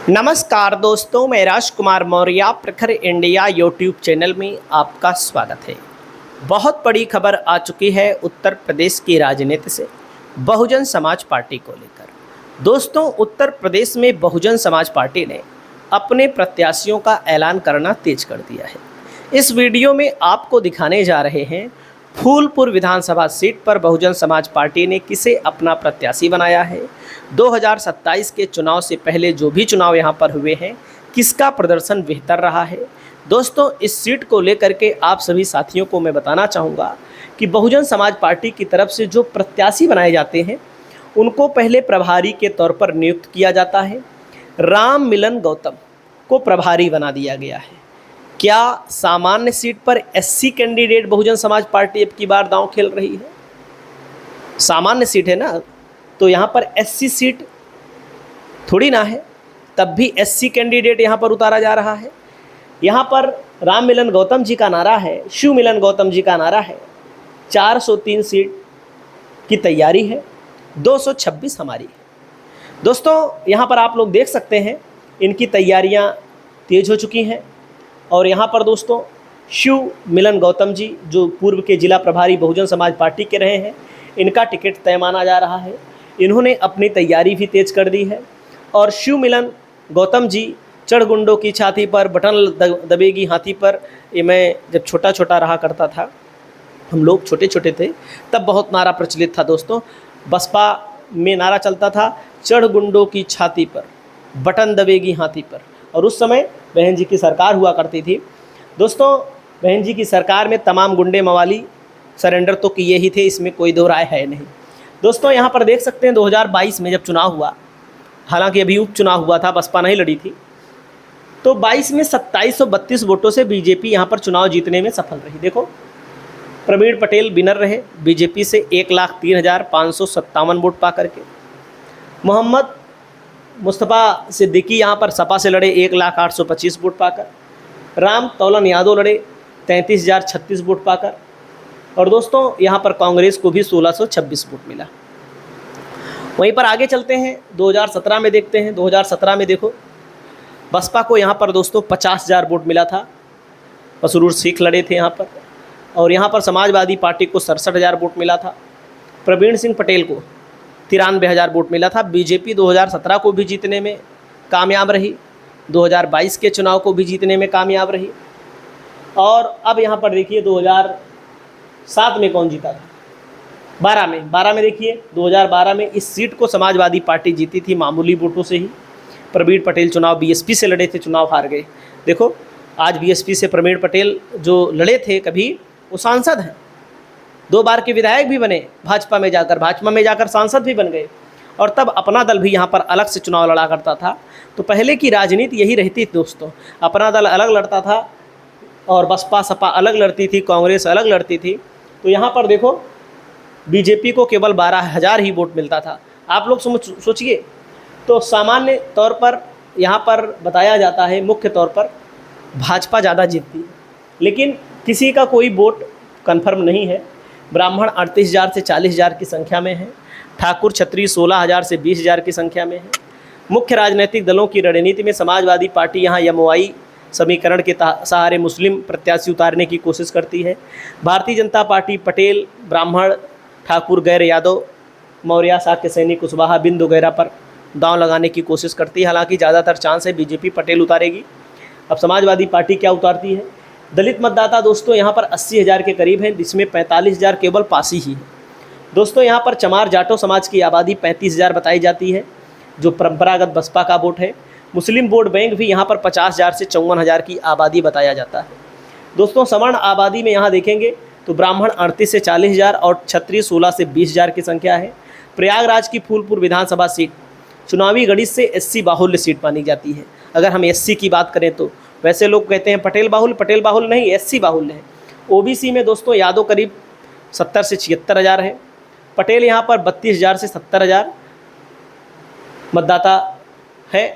नमस्कार दोस्तों, मैं राजकुमार मौर्य प्रखर इंडिया यूट्यूब चैनल में आपका स्वागत है। बहुत बड़ी खबर आ चुकी है उत्तर प्रदेश की राजनीति से बहुजन समाज पार्टी को लेकर। दोस्तों, उत्तर प्रदेश में बहुजन समाज पार्टी ने अपने प्रत्याशियों का ऐलान करना तेज कर दिया है। इस वीडियो में आपको दिखाने जा रहे हैं फूलपुर विधानसभा सीट पर बहुजन समाज पार्टी ने किसे अपना प्रत्याशी बनाया है। 2027 के चुनाव से पहले जो भी चुनाव यहां पर हुए हैं, किसका प्रदर्शन बेहतर रहा है। दोस्तों, इस सीट को लेकर के आप सभी साथियों को मैं बताना चाहूँगा कि बहुजन समाज पार्टी की तरफ से जो प्रत्याशी बनाए जाते हैं उनको पहले प्रभारी के तौर पर नियुक्त किया जाता है। राम मिलन गौतम को प्रभारी बना दिया गया है। क्या सामान्य सीट पर SC candidate Bahujan Samaj party अब की बार दांव खेल रही है? सामान्य सीट है ना, तो यहाँ पर एससी सीट थोड़ी ना है, तब भी एससी कैंडिडेट यहाँ पर उतारा जा रहा है। यहाँ पर राम मिलन गौतम जी का नारा है, शिव मिलन गौतम जी का नारा है। 403 सीट की तैयारी है, 226 हमारी है। दोस्तों, यहाँ पर आप लोग देख सकते हैं इनकी तैयारियाँ तेज हो चुकी हैं। और यहाँ पर दोस्तों शिव मिलन गौतम जी जो पूर्व के जिला प्रभारी बहुजन समाज पार्टी के रहे हैं, इनका टिकट तय माना जा रहा है। इन्होंने अपनी तैयारी भी तेज कर दी है। और शिव मिलन गौतम जी चढ़ गुंडों की छाती पर बटन दबेगी हाथी पर, ये मैं जब छोटा छोटा रहा करता था, हम लोग छोटे छोटे थे, तब बहुत नारा प्रचलित था दोस्तों। बसपा में नारा चलता था, चढ़ गुंडों की छाती पर बटन दबेगी हाथी पर। और उस समय बहन जी की सरकार हुआ करती थी। दोस्तों, बहन जी की सरकार में तमाम गुंडे मवाली सरेंडर तो किए ही थे, इसमें कोई दो राय है नहीं। दोस्तों, यहाँ पर देख सकते हैं 2022 में जब चुनाव हुआ, हालांकि अभी उपचुनाव हुआ था, बसपा नहीं लड़ी थी, तो 22 में 2732 वोटों से बीजेपी यहाँ पर चुनाव जीतने में सफल रही। देखो, प्रवीण पटेल विनर रहे बीजेपी से 1,03,557 वोट पा करके। मोहम्मद मुस्तफ़ा सिद्दीकी यहाँ पर सपा से लड़े 1,08,25 वोट पाकर। राम तौलन यादव लड़े 33,036 वोट पाकर। और दोस्तों, यहाँ पर कांग्रेस को भी 1,626 वोट मिला। वहीं पर आगे चलते हैं, 2017 में देखते हैं। 2017 में देखो, बसपा को यहाँ पर दोस्तों 50,000 वोट मिला था। मसरूर सिख लड़े थे यहाँ पर। और यहाँ पर समाजवादी पार्टी को 67,000 वोट मिला था। प्रवीण सिंह पटेल को 93,000 वोट मिला था। बीजेपी 2017 को भी जीतने में कामयाब रही, 2022 के चुनाव को भी जीतने में कामयाब रही। और अब यहाँ पर देखिए 2007 में कौन जीता था? 12 में देखिए 2012 में इस सीट को समाजवादी पार्टी जीती थी मामूली वोटों से ही। प्रवीण पटेल चुनाव बीएसपी से लड़े थे, चुनाव हार गए। देखो, आज बीएसपी से प्रवीण पटेल जो लड़े थे कभी, वो सांसद हैं, 2 बार के विधायक भी बने, भाजपा में जाकर सांसद भी बन गए। और तब अपना दल भी यहाँ पर अलग से चुनाव लड़ा करता था। तो पहले की राजनीति यही रहती थी दोस्तों, अपना दल अलग लड़ता था और बसपा सपा अलग लड़ती थी, कांग्रेस अलग लड़ती थी। तो यहाँ पर देखो, बीजेपी को केवल 12,000 ही वोट मिलता था। आप लोग सोचिए, तो सामान्य तौर पर यहाँ पर बताया जाता है, मुख्य तौर पर भाजपा ज़्यादा जीतती है, लेकिन किसी का कोई वोट कन्फर्म नहीं है। ब्राह्मण 38,000 से 40,000 की संख्या में है। ठाकुर क्षत्रिय 16,000 से 20,000 की संख्या में है। मुख्य राजनीतिक दलों की रणनीति में समाजवादी पार्टी यहाँ एमओआई समीकरण के सहारे मुस्लिम प्रत्याशी उतारने की कोशिश करती है। भारतीय जनता पार्टी पटेल, ब्राह्मण, ठाकुर, गैर यादव, मौर्य, शाक्य सैनी, कुशवाहा, बिंद वगैरह पर दांव लगाने की कोशिश करती है। हालांकि ज़्यादातर चांस है बीजेपी पटेल उतारेगी। अब समाजवादी पार्टी क्या उतारती है? दलित मतदाता दोस्तों यहाँ पर 80,000 के करीब हैं, जिसमें 45,000 केवल पासी ही है। दोस्तों, यहाँ पर चमार जाटो समाज की आबादी 35,000 बताई जाती है, जो परंपरागत बसपा का वोट है। मुस्लिम वोट बैंक भी यहाँ पर 50,000 से 54,000 की आबादी बताया जाता है। दोस्तों, सवर्ण आबादी में यहाँ देखेंगे तो ब्राह्मण 38 से 40,000 और क्षत्रिय 16 से 20,000 की संख्या है। प्रयागराज की फूलपुर विधानसभा सीट चुनावी गणित से एससी बाहुल्य सीट मानी जाती है। अगर हम एससी की बात करें तो वैसे लोग कहते हैं पटेल बाहुल्य नहीं, एससी बाहुल्य है। ओबीसी में दोस्तों यादव करीब 70 से 76,000 है। पटेल यहाँ पर 32,000 से 70,000 मतदाता है।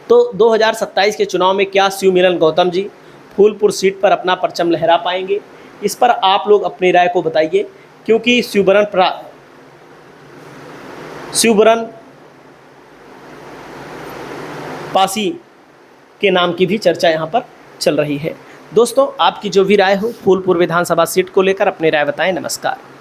तो 2027 के चुनाव में क्या शिव मिलन गौतम जी फूलपुर सीट पर अपना परचम लहरा पाएंगे? इस पर आप लोग अपनी राय को बताइए, क्योंकि पासी के नाम की भी चर्चा यहाँ पर चल रही है। दोस्तों, आपकी जो भी राय हो फूलपुर विधानसभा सीट को लेकर अपनी राय बताएं। नमस्कार।